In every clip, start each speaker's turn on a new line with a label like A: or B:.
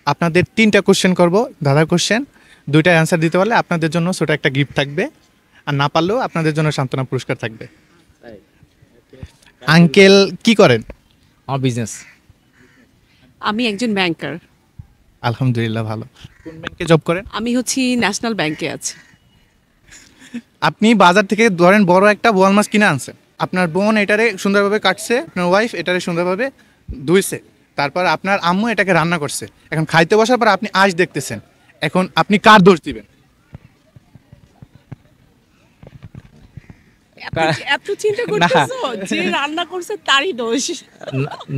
A: আপনাদের 3টা কোশ্চেন করব, দাদার কোশ্চেন 2টায় অ্যান্সার দিতে পারলে আপনাদের জন্য ছোট একটা গিফট থাকবে, আর না পারলেও আপনাদের জন্য সান্ত্বনা পুরস্কার থাকবে। আঙ্কেল কি করেন?
B: আমার বিজনেস।
C: আমি একজন ব্যাংকার।
A: আলহামদুলিল্লাহ ভালো। কোন ব্যাংকে জব করেন?
C: আমি হচ্ছি ন্যাশনাল ব্যাংকে আছি।
A: আপনি বাজার থেকে ধরেন বড় একটা বোয়াল মাছ কিনে আনছেন, আপনার বোন এটারে সুন্দরভাবে কাটছে, আপনার ওয়াইফ এটারে সুন্দরভাবে ধুইছে, তারপর আপনার আম্মু এটাকে রান্না করছে, এখন খাইতে বসার পর আপনি আঁশ দেখতেছেন, এখন আপনি কার দোষ দিবেন?
C: এত চিন্তা করতেছো? যে রান্না করছে তারই দোষ।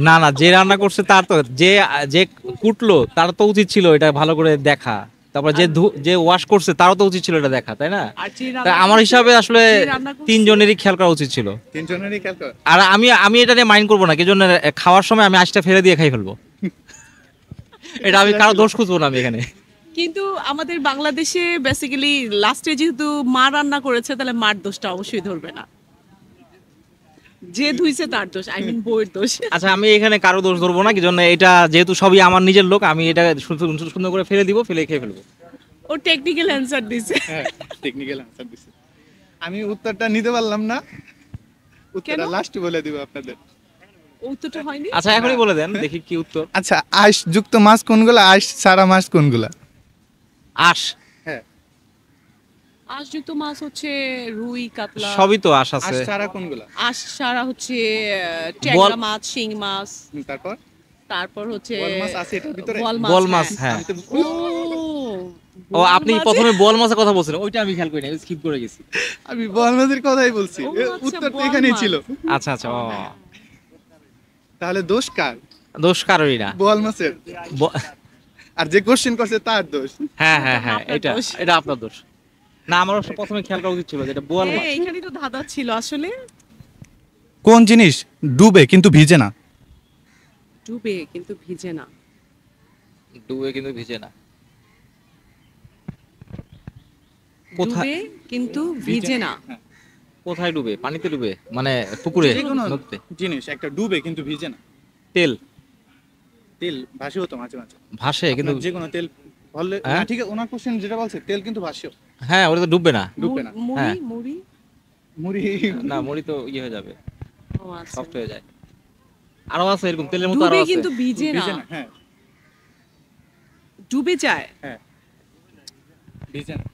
B: না না, যে রান্না করছে তার তো, যে যে কুটলো তার তো উচিত ছিল এটা ভালো করে দেখা, তারপর যে ওয়াশ করছে তারও তো উচিত ছিল এটা দেখা, তাই না?
C: আর যে
B: তাই আমার হিসাবে আসলে
C: যে রান্না করছে-
B: 3 জনেরই খেয়াল করা উচিত ছিল।
A: তিনজনেরই খেয়াল করেন।
B: আর আমি এটা নিয়ে মাইন্ড করবো না, কি জন্য খাওয়ার সময় আমি আঁশটা ফেলে দিয়ে খাই ফেলবো। এটা আমি কারো দোষ খুঁজবো না আমি এখানে।
C: কিন্তু আমাদের বাংলাদেশে বেসিক্যালি লাস্টে যেহেতু মা রান্না করেছে, তাহলে মার দোষটা অবশ্যই ধরবে না। যে ধুইছে তার দোষ, আই মিন বউয়ের দোষ।
B: আচ্ছা, আমি এখানে কারো দোষ ধরবো না, কি জন্য এটা যেহেতু সবই আমার নিজের লোক, আমি এটা সুন্দর করে ফেলে দিব, ফেলে খেয়ে ফেলবো।
C: ও টেকনিক্যাল অ্যানসার দিছে।
A: হ্যাঁ, টেকনিক্যাল আনসার দিছে। আমি উত্তরটা নিতে পারলাম না, উত্তরটা
C: কেন?
A: লাস্টে বলে দিব আপনাদের।
C: উত্তরটা হয়নি।
B: আচ্ছা, এখনই বলে দেন দেখি কি উত্তর।
A: আচ্ছা, আঁশ যুক্ত মাছ কোনগুলা, আঁশ ছাড়া মাছ কোনগুলা?
B: আঁশ
A: হ্যাঁ,
C: আঁশযুক্ত মাছ হচ্ছে রুই, কাতলা।
B: সবই তো আঁশ
A: আঁশ
B: আছে।
A: ছাড়া কোনগুলা?
C: আঁশ ছাড়া হচ্ছে ট্যাংরা মাছ, শিং মাছ,
A: তারপর
C: তারপর হচ্ছে
A: বোয়াল মাছ আছে এটার ভিতরে?
B: বোয়াল মাছ, হ্যাঁ।
A: আমি তো
C: ও
B: ও, আপনি প্রথমে বোয়াল মাছের কথা বলছিলেন, ওইটা আমি খেয়াল করি না, স্কিপ করে গেছি।
A: আমি বোয়াল মাছের কথাই বলছি,
C: ও আচ্ছা,
A: উত্তর তো
C: বোয়াল
A: এখানেই
C: মাছ।
A: ছিল।
B: আচ্ছা আচ্ছা, ও
A: তাহলে দোষ কার?
B: দোষ কারোরই না।
A: বোয়াল মাছের।
B: ব-
A: আর যে কোশ্চেন করছে তার দোষ।
B: হ্যাঁ হ্যাঁ হ্যাঁ,
C: আপনার
B: এটা
C: দোষ।
B: এটা আপনার দোষ। না, আমার অবশ্য প্রথমে খেয়াল করা উচিত ছিল যে এটা বোয়াল মাছ।
C: এখানেই তো ধাঁধা ছিল আসলে।
A: কোন জিনিস ডুবে কিন্তু ভিজে না?
C: ডুবে কিন্তু ভিজে না।
B: ডুবে কিন্তু ভিজে না। কোথায়?
C: ডুবে কিন্তু ভিজে না।
B: কোথায় ডুবে? পানিতে ডুবে, মানে পুকুরে,
A: যে কোনো
B: নদীতে?
A: জিনিস একটা ডুবে কিন্তু ভিজে না।
B: তেল
A: তেল ভাসেও তো মাঝে মাঝে।
B: ভাসে কিন্তু,
A: আপনার যে কোনো তেল বললে
B: হ্যাঁ?
A: না, ঠিক আছে, ওনার কোশ্চেন যেটা বলছে তেল কিন্তু ভাসেও।
B: হ্যাঁ ওটা তো ডুববে না।
A: ডুববে না।
C: মুড়ি,
B: হ্যাঁ।
C: মুড়ি।
A: মুড়ি
B: না, মুড়ি তো ইয়ে হয়ে যাবে,
C: ও আচ্ছা।
B: সফট হয়ে যায়। আরো আছে এরকম তেলের মতো, আরো
C: ডুবে
B: আছে।
C: কিন্তু ভিজে না।
A: ভিজে না, হ্যাঁ
C: ডুবে যায়
A: হ্যাঁ, ভিজে না।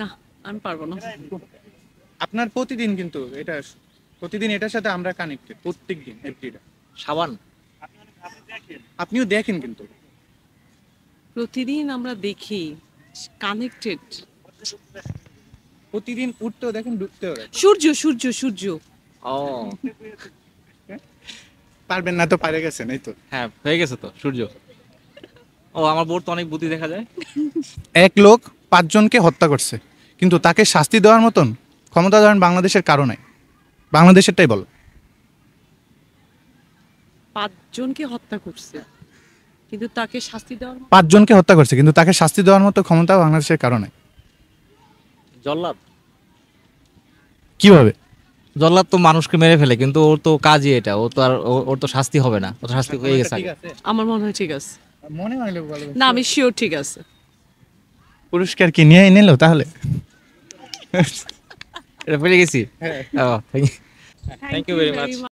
C: না, আমি পারবো না।
A: আপনার প্রতিদিন কিন্তু এটা, প্রতিদিন এটার সাথে আমরা কানেক্টেড, প্রত্যেক দিন এভরিডে।
B: সাবান।
A: আপনিও দেখেন কিন্তু।
C: প্রতিদিন আমরা দেখি, কানেক্টেড।
A: প্রতিদিন উঠতেও দেখেন, ডুবতেও দেখেন।
C: সূর্য, সূর্য, সূর্য।
B: ও
A: পারবেন না তো পারে গেছেন, এই তো।
B: হ্যাঁ, হয়ে গেছে তো, সূর্য। ও, আমার বোর্ড তো অনেক বুদ্ধি দেখা যায়।
A: এক লোক 5 জনকে হত্যা করছে, কিন্তু তাকে শাস্তি দেওয়ার মতন ক্ষমতা ধরেন বাংলাদেশের কারণে, বাংলাদেশেরটাই বল।
C: 5 জনকে হত্যা করছে, কিন্তু তাকে শাস্তি দেওয়ার
A: 5 জনকে হত্যা করছে, কিন্তু তাকে শাস্তি দেওয়ার মতো ক্ষমতা বাংলাদেশের কারণে।
B: জল্লাদ।
A: কিভাবে?
B: জল্লাদ তো মানুষকে মেরে ফেলে, কিন্তু ওর তো কাজই এটা, ও তো আর ওর তো শাস্তি হবে না, ওর তো শাস্তি হয়ে গেছে আগে।
C: আমার মনে হয় ঠিক আছে।
A: মনে হয় ভালো।
C: না, আমি শিওর ঠিক আছে।
A: পুরস্কার কি নিয়ে নিল তাহলে?
B: এটা পেরে গেছি।
A: হ্যাঁ।
B: ও, থ্যাংক ইউ ভেরি মাচ।